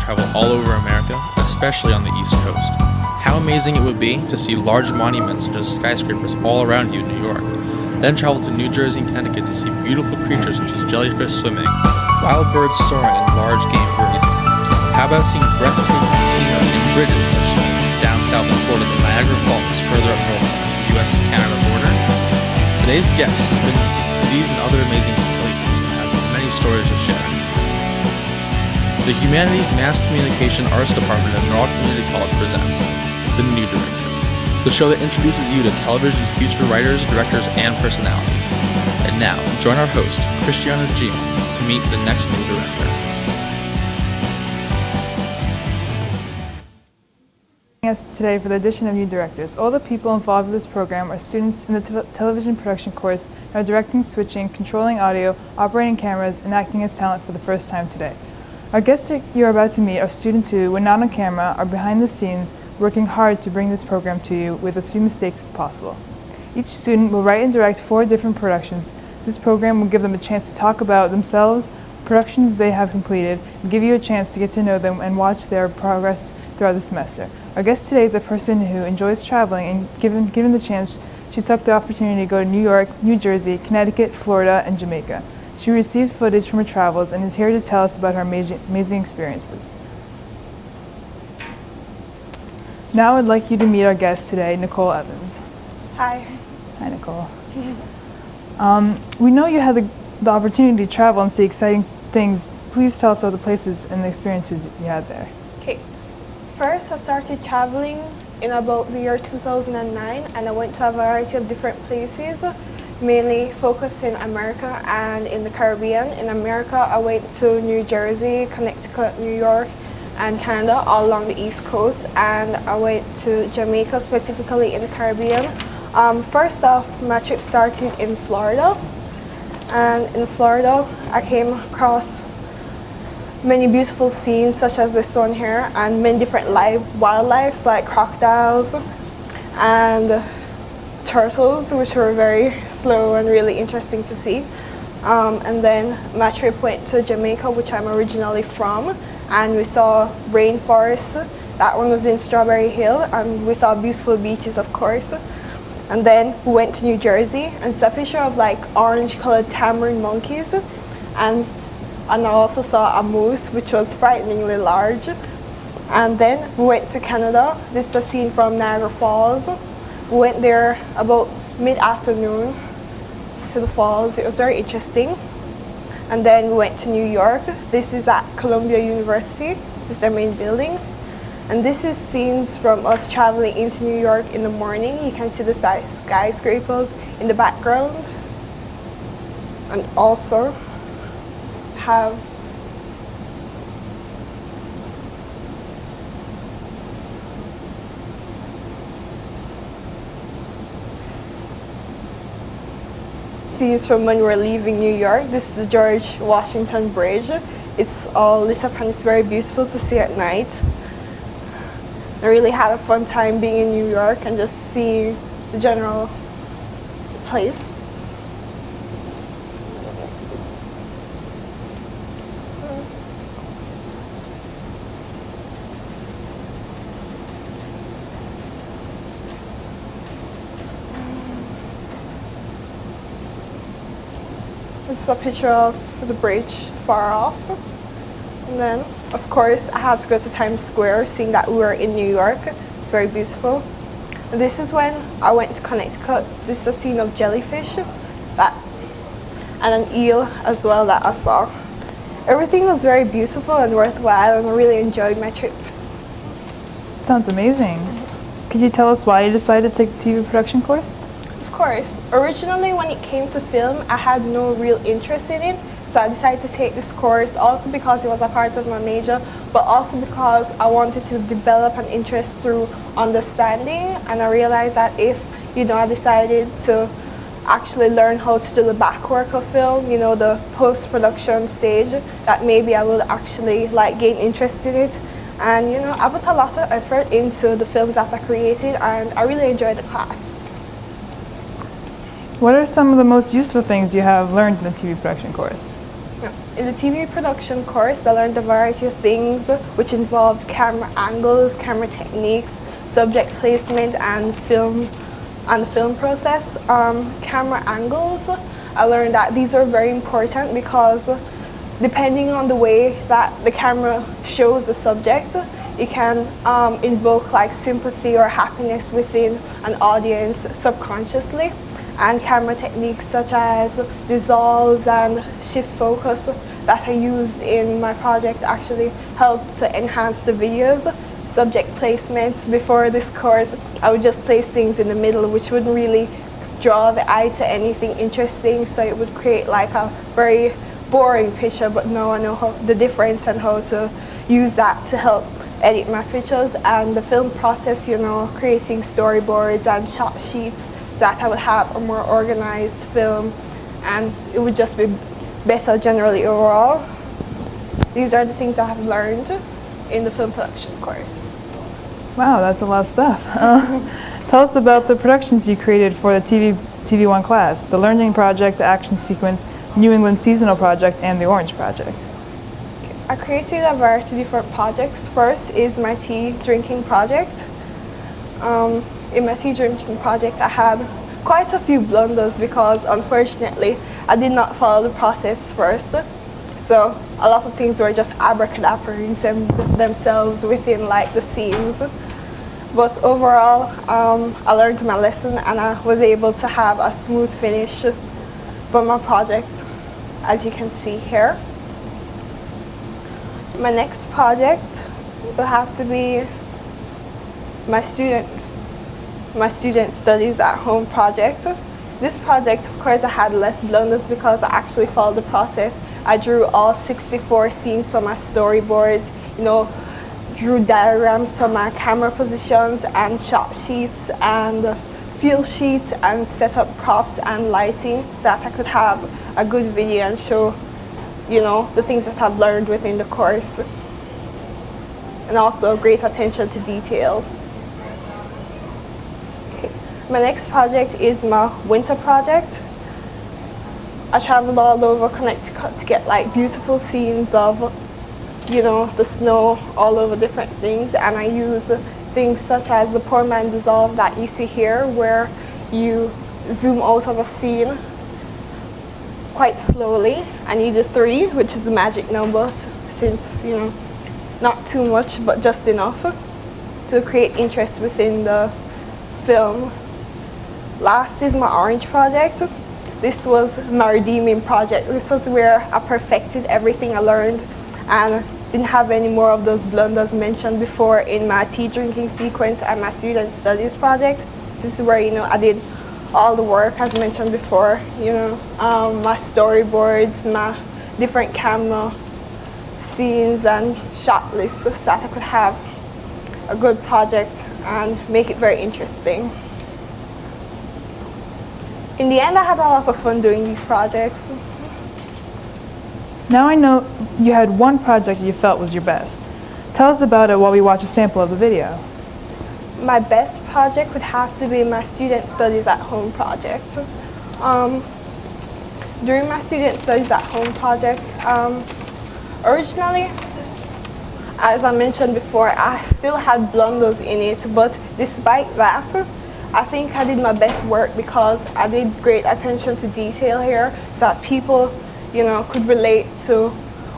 travel all over America, especially on the East Coast. How amazing it would be to see large monuments such as skyscrapers all around you in New York. Then travel to New Jersey and Connecticut to see beautiful creatures such as jellyfish swimming, wild birds soaring, and large game grazing. How about seeing breathtaking scenery and bridges such as down south in Florida, the Niagara Falls, further up north on the US-Canada border? Today's guest has been to these and other amazing places and has many stories to share. The Humanities Mass Communication Arts Department at Norwalk Community College presents The New Directors, the show that introduces you to television's future writers, directors, and personalities. And now, join our host, Christiana Gian, to meet the next new director. Us today for the edition of New Directors. All the people involved with this program are students in the television production course and are directing, switching, controlling audio, operating cameras, and acting as talent for the first time today. Our guests you're about to meet are students who, when not on camera, are behind the scenes working hard to bring this program to you with as few mistakes as possible. Each student will write and direct 4 different productions. This program will give them a chance to talk about themselves, productions they have completed, and give you a chance to get to know them and watch their progress throughout the semester. Our guest today is a person who enjoys traveling, and given the chance, she took the opportunity to go to New York, New Jersey, Connecticut, Florida, and Jamaica. She received footage from her travels and is here to tell us about her amazing experiences. Now I'd like you to meet our guest today, Nicole Evans. Hi. Hi, Nicole. We know you had the opportunity to travel and see exciting things. Please tell us about the places and the experiences you had there. Okay. First, I started traveling in about the year 2009, and I went to a variety of different places, mainly focused in America and in the Caribbean. In America, I went to New Jersey, Connecticut, New York, and Canada, all along the East Coast, and I went to Jamaica, specifically in the Caribbean. First off, my trip started in Florida, and in Florida, I came across many beautiful scenes such as this one here, and many different wildlife like crocodiles and turtles, which were very slow and really interesting to see. And then my trip went to Jamaica, which I'm originally from, and we saw rainforest. That one was in Strawberry Hill, and we saw beautiful beaches, of course. And then we went to New Jersey and saw a picture of like orange-colored tamarin monkeys, and I also saw a moose, which was frighteningly large. And then we went to Canada. This is a scene from Niagara Falls. We went there about mid-afternoon to see the falls. It was very interesting. And then we went to New York. This is at Columbia University. This is their main building. And this is scenes from us traveling into New York in the morning. You can see the skyscrapers in the background. And also have scenes from when we're leaving New York. This is the George Washington Bridge. It's all lit up and it's very beautiful to see at night. I really had a fun time being in New York and just seeing the general place. This is a picture of the bridge far off. And then, of course, I had to go to Times Square, seeing that we were in New York. It's very beautiful. And this is when I went to Connecticut. This is a scene of jellyfish and an eel as well that I saw. Everything was very beautiful and worthwhile, and I really enjoyed my trips. Sounds amazing. Could you tell us why you decided to take the TV production course? Of course. Originally, when it came to film, I had no real interest in it, so I decided to take this course, also because it was a part of my major, but also because I wanted to develop an interest through understanding, and I realized that if I decided to actually learn how to do the back work of film, the post-production stage, that maybe I will actually gain interest in it. And I put a lot of effort into the films that I created, and I really enjoyed the class. What are some of the most useful things you have learned in the TV production course? In the TV production course, I learned a variety of things which involved camera angles, camera techniques, subject placement, and the film process. Camera angles, I learned that these are very important because depending on the way that the camera shows the subject, it can invoke like sympathy or happiness within an audience subconsciously. And camera techniques such as dissolves and shift focus that I used in my project actually helped to enhance the videos. Subject placements, before this course, I would just place things in the middle which wouldn't really draw the eye to anything interesting, so it would create like a very boring picture, but now I know the difference and how to use that to help edit my pictures. And the film process, creating storyboards and shot sheets so that I would have a more organized film and it would just be better generally overall. These are the things I have learned in the film production course. Wow, that's a lot of stuff. Tell us about the productions you created for the TV1 class, the Learning Project, the Action Sequence, New England Seasonal Project, and the Orange Project. I created a variety of different projects. First is my tea drinking project. In my tea drinking project, I had quite a few blunders because unfortunately I did not follow the process first. So a lot of things were just abracadabraing themselves within like the scenes. But overall, I learned my lesson and I was able to have a smooth finish for my project, as you can see here. My next project will have to be my student studies at home project. This project, of course, I had less blunders because I actually followed the process. I drew all 64 scenes for my storyboards, drew diagrams for my camera positions and shot sheets and field sheets and set up props and lighting so that I could have a good video and show, the things that I've learned within the course. And also great attention to detail. My next project is my winter project. I traveled all over Connecticut to get like beautiful scenes of, the snow all over different things, and I use things such as the Poor Man Dissolve that you see here, where you zoom out of a scene quite slowly. I need a 3, which is the magic number, since, not too much, but just enough to create interest within the film. Last is my Orange project. This was my redeeming project. This was where I perfected everything I learned and didn't have any more of those blunders mentioned before in my tea drinking sequence and my student studies project. This is where, I did all the work as mentioned before, my storyboards, my different camera scenes and shot lists so that I could have a good project and make it very interesting. In the end, I had a lot of fun doing these projects. Now I know you had one project you felt was your best. Tell us about it while we watch a sample of the video. My best project would have to be my student studies at home project. During my student studies at home project, originally, as I mentioned before, I still had blunders in it, but despite that, I think I did my best work because I did great attention to detail here so that people, could relate to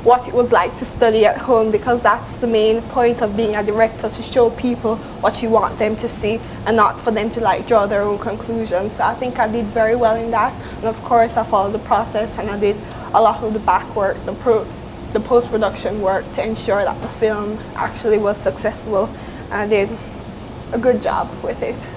what it was like to study at home, because that's the main point of being a director, to show people what you want them to see and not for them to draw their own conclusions. So I think I did very well in that, and of course I followed the process and I did a lot of the back work, the post-production work to ensure that the film actually was successful, and I did a good job with it.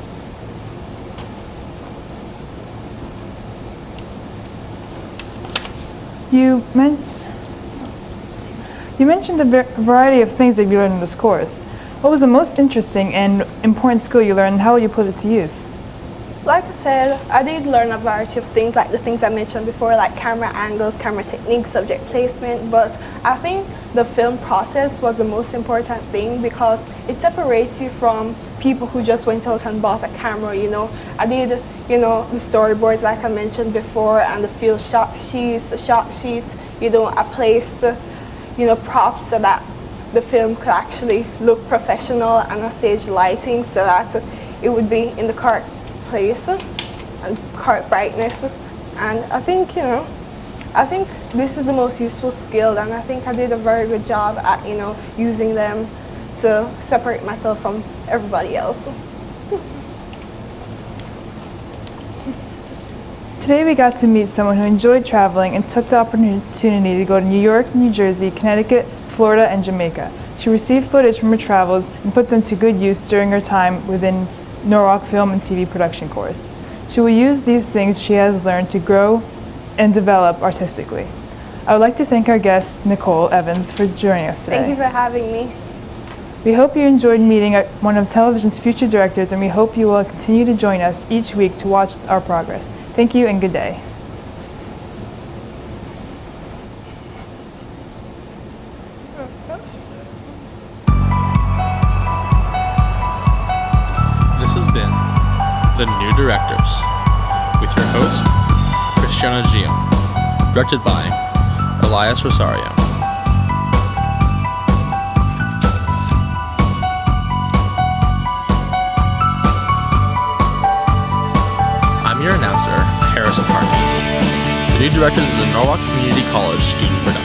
You mentioned a variety of things that you learned in this course. What was the most interesting and important skill you learned, and how will you put it to use? Like I said, I did learn a variety of things, like the things I mentioned before, like camera angles, camera techniques, subject placement, but I think the film process was the most important thing because it separates you from people who just went out and bought a camera, I did, the storyboards like I mentioned before, and the field shot sheets, a place to, props so that the film could actually look professional, and a stage lighting so that it would be in the correct place and correct brightness. And I think, this is the most useful skill, and I think I did a very good job at, using them to separate myself from everybody else. Today we got to meet someone who enjoyed traveling and took the opportunity to go to New York, New Jersey, Connecticut, Florida, and Jamaica. She received footage from her travels and put them to good use during her time within Norwalk Film and TV Production course. She will use these things she has learned to grow and develop artistically. I would like to thank our guest, Nicole Evans, for joining us today. Thank you for having me. We hope you enjoyed meeting one of television's future directors, and we hope you will continue to join us each week to watch our progress. Thank you and good day. This has been The New Directors with your host, Christiana Gio, directed by Elias Rosario. I'm your announcer, Harrison Harkin. The New Directors is a Norwalk Community College student production.